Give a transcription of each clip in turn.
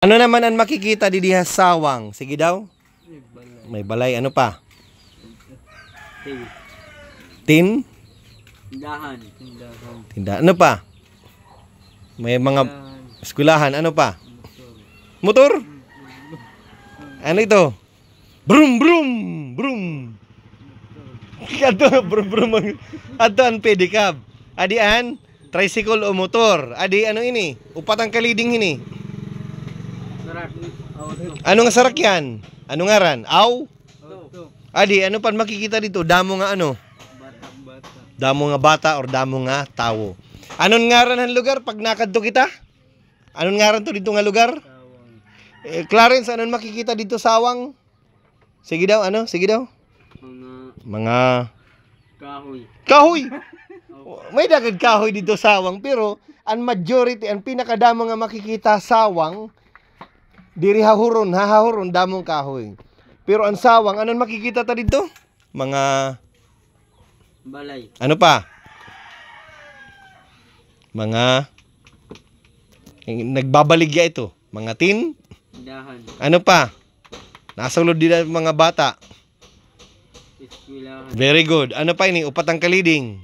Ano naman ang makikita di diha sawang? Sige daw. May balay. Ano pa? Tin? Tindahan. Tindahan. Ano pa? May mga eskwelahan. Ano pa? Motor? Ano ito? Brum brum brum. Ato brum brum. Ato ang pedicab. Adian tricycle o motor. Adi ano ini? Upat ang kaliding ini. Ano nga sarakyan? Ano ngaran? Aw? Adi, ano pa makikita dito? Damo nga ano? Damo nga bata or damo nga tawo. Anong ngaran ang lugar pag nakadto kita? Anong ngaran to dito nga lugar? Clarence, anong makikita dito sawang? Sige daw, ano? Sige daw. Mga Kahoy. kahoy. May dagag kahoy dito sawang, pero ang majority, ang pinakadamo nga makikita sawang, diri hahuron damong kahoy. Pero ang sawang, anong makikita ta dito? Mga Balay. ano pa? Mga nagbabaligya ito. Mga tin? Tindahan. Ano pa? Nasulod din ang mga bata. Eskwelahan. Very good. Ano pa ini? Upat ang kaliding.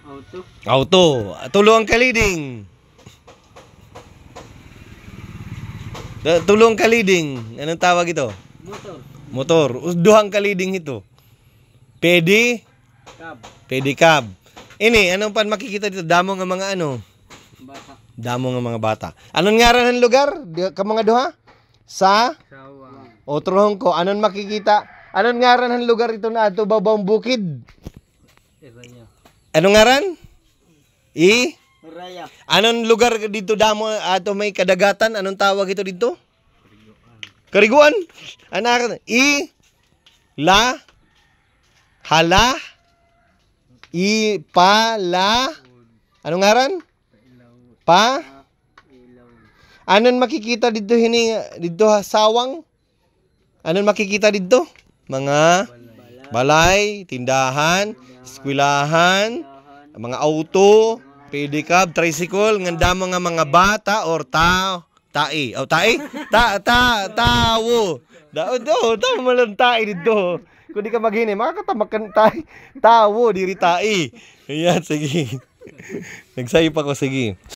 Auto. Auto. Tulo ang kaliding. Tulong kaliding. Anong tawag ito? Motor. Motor. Duhang kaliding ito. Cab. Pedicab. Ini, anong pan makikita dito? Damo nga mga ano? Bata. Damo nga mga bata. Anong ngaran ng lugar? Ka mga duha? Sa? Sawang. Otrohong ko. Anong makikita? Anong ngaran ng lugar ito na ato babawang bukid? Raya. Anong ngaran? Raya. Anong lugar dito damo ato may kadagatan? Anong tawag ito dito? Kariguan. Anak, la, hala, pala. Anong ngaran? Pa? Anong makikita dito dito sawang? Anong makikita dito? Mga balay, tindahan, eskwelahan, mga auto, pedicab, tricycle, ngandamo nga mga bata or tae. O tae? Tawo. Tama malang tae dito. Kung di ka maghini, makakatamakan tae. Tawo, diri tae. Ayan, sige. Nagsayo pa ko, sige.